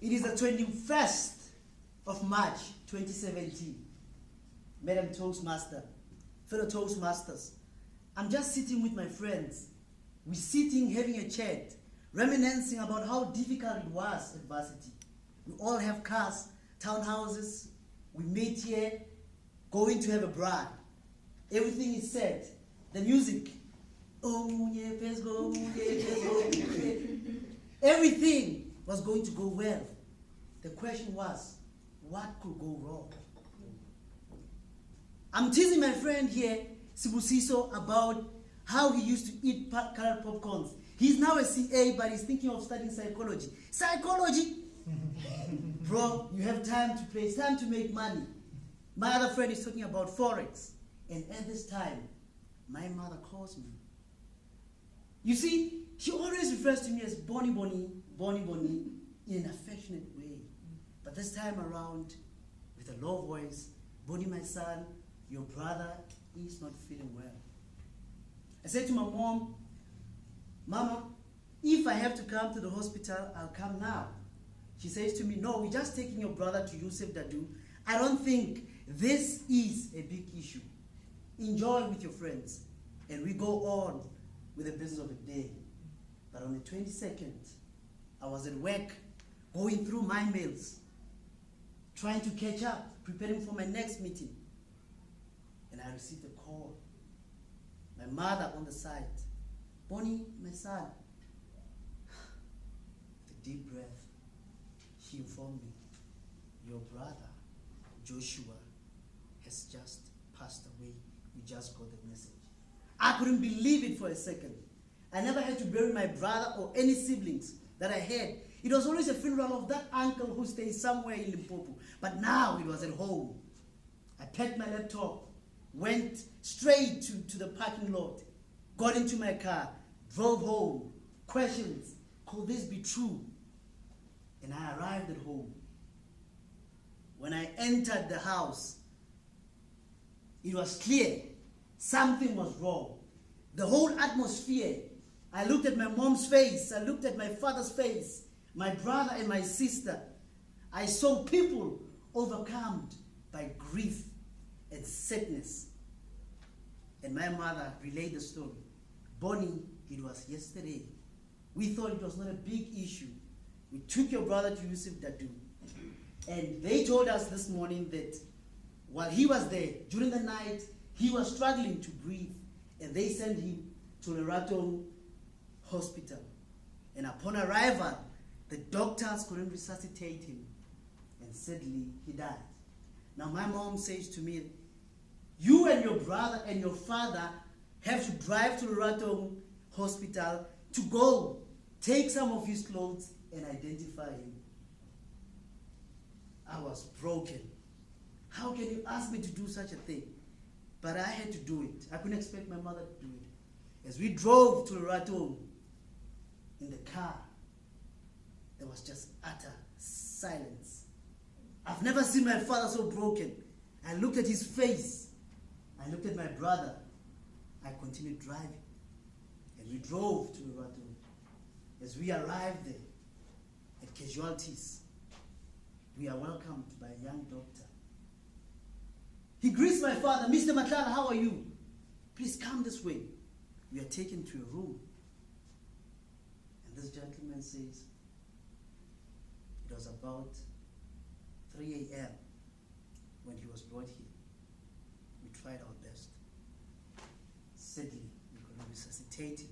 It is the 21st of March 2017. Madam Toastmaster, fellow Toastmasters, I'm just sitting with my friends. We're sitting having a chat, reminiscing about how difficult it was at varsity. We all have cars, townhouses, we meet here, going to have a bride. Everything is set. The music, oh yeah, let's go, yeah, let's go. Everything was going to go well. The question was, what could go wrong? I'm teasing my friend here, Sibusiso, about how he used to eat colored popcorns. He's now a CA, but he's thinking of studying psychology. Psychology? Bro, you have time to play, it's time to make money. My other friend is talking about Forex. And at this time, my mother calls me. You see, she always refers to me as Bonnie Bonnie, Bonnie Bonnie, in an affectionate way. But this time around, with a low voice, Bonnie, my son, your brother is not feeling well. I said to my mom, Mama, if I have to come to the hospital, I'll come now. She says to me, no, we're just taking your brother to Yusuf Dadoo. I don't think this is a big issue. Enjoy with your friends. And we go on with the business of the day. But on the 22nd, I was at work, going through my mails, trying to catch up, preparing for my next meeting. And I received a call. My mother on the side. Bonnie, my son. With a deep breath, she informed me, your brother, Joshua, has just passed away. We just got the message. I couldn't believe it for a second. I never had to bury my brother or any siblings that I had. It was always a funeral of that uncle who stays somewhere in Limpopo. But now it was at home. I packed my laptop, went straight to the parking lot, got into my car, drove home. Questions, could this be true? And I arrived at home. When I entered the house, it was clear something was wrong. The whole atmosphere, I looked at my mom's face, I looked at my father's face, my brother and my sister. I saw people overcome by grief and sadness. And my mother relayed the story. Bonnie, it was yesterday. We thought it was not a big issue. We took your brother to Yusuf Dadoo. And they told us this morning that while he was there, during the night, he was struggling to breathe. And they sent him to Lerato Hospital. And upon arrival, the doctors couldn't resuscitate him. And sadly, he died. Now my mom says to me, you and your brother and your father have to drive to Lerato Hospital to go take some of his clothes and identify him. I was broken. How can you ask me to do such a thing? But I had to do it. I couldn't expect my mother to do it. As we drove to Lerato in the car, there was just utter silence. I've never seen my father so broken. I looked at his face. I looked at my brother. I continued driving. And we drove to Lerato. As we arrived there, at casualties, we are welcomed by a young doctor. He greets my father, Mr. Matlala, how are you? Please come this way. We are taken to a room. And this gentleman says, it was about 3 a.m. when he was brought here. We tried our best. Sadly, we couldn't resuscitate him.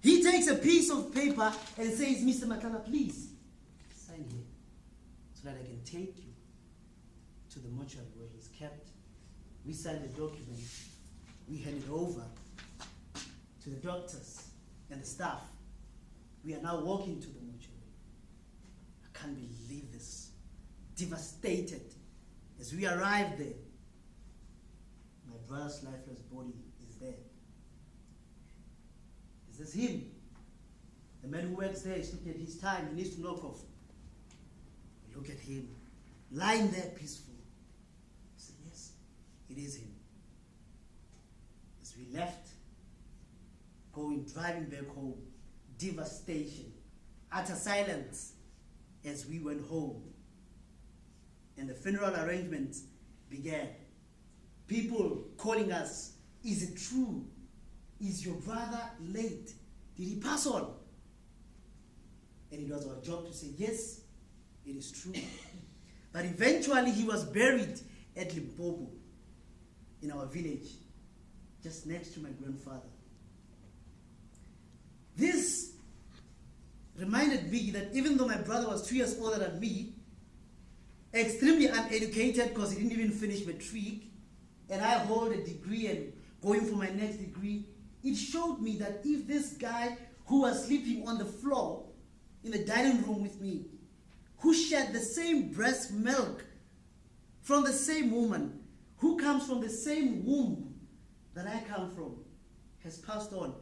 He takes a piece of paper and says, Mr. Matlala, please sign here so that I can take you to the mortuary where he's kept. We signed the document. We hand it over to the doctors and the staff. We are now walking to the mortuary. I can't believe this. Devastated. As we arrived there, my brother's lifeless body is there. Is this him? The man who works there is looking at his time. He needs to knock off. We look at him, lying there peaceful. I said, yes, it is him. As we left, driving back home, devastation, utter silence. as we went home and the funeral arrangements began. People calling us, is it true? Is your brother late? Did he pass on? And it was our job to say, yes, it is true. But eventually he was buried at Limpopo, in our village, just next to my grandfather. This reminded me that even though my brother was 2 years older than me, extremely uneducated because he didn't even finish matric, and I hold a degree and going for my next degree, it showed me that if this guy who was sleeping on the floor in the dining room with me, who shared the same breast milk from the same woman, who comes from the same womb that I come from, has passed on,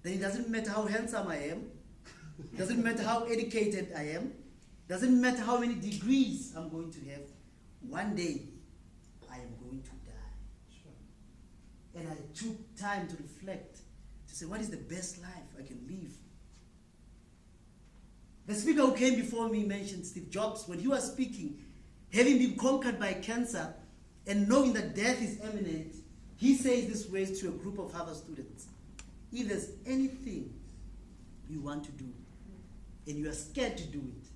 then it doesn't matter how handsome I am, doesn't matter how educated I am, doesn't matter how many degrees I'm going to have, one day I am going to die. Sure. And I took time to reflect, to say, what is the best life I can live? The speaker who came before me mentioned Steve Jobs. When he was speaking, having been conquered by cancer and knowing that death is imminent, he says this words to a group of Harvard students. If there's anything you want to do and you are scared to do it,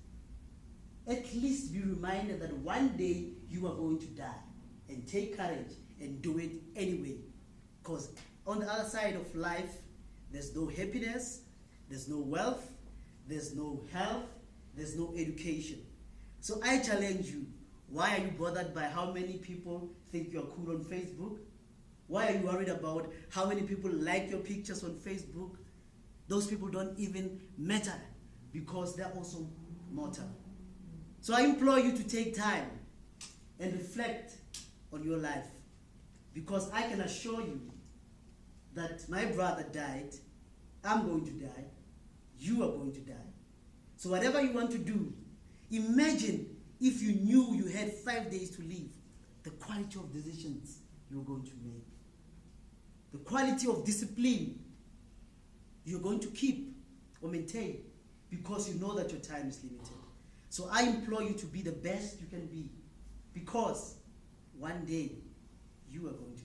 at least be reminded that one day you are going to die, and take courage and do it anyway. Because on the other side of life, there's no happiness, there's no wealth, there's no health, there's no education. So I challenge you, why are you bothered by how many people think you're cool on Facebook? Why are you worried about how many people like your pictures on Facebook? Those people don't even matter because they're also mortal. So I implore you to take time and reflect on your life, because I can assure you that my brother died, I'm going to die, you are going to die. So whatever you want to do, imagine if you knew you had 5 days to live, the quality of decisions you're going to make, the quality of discipline you're going to keep or maintain, because you know that your time is limited. So I implore you to be the best you can be, because one day you are going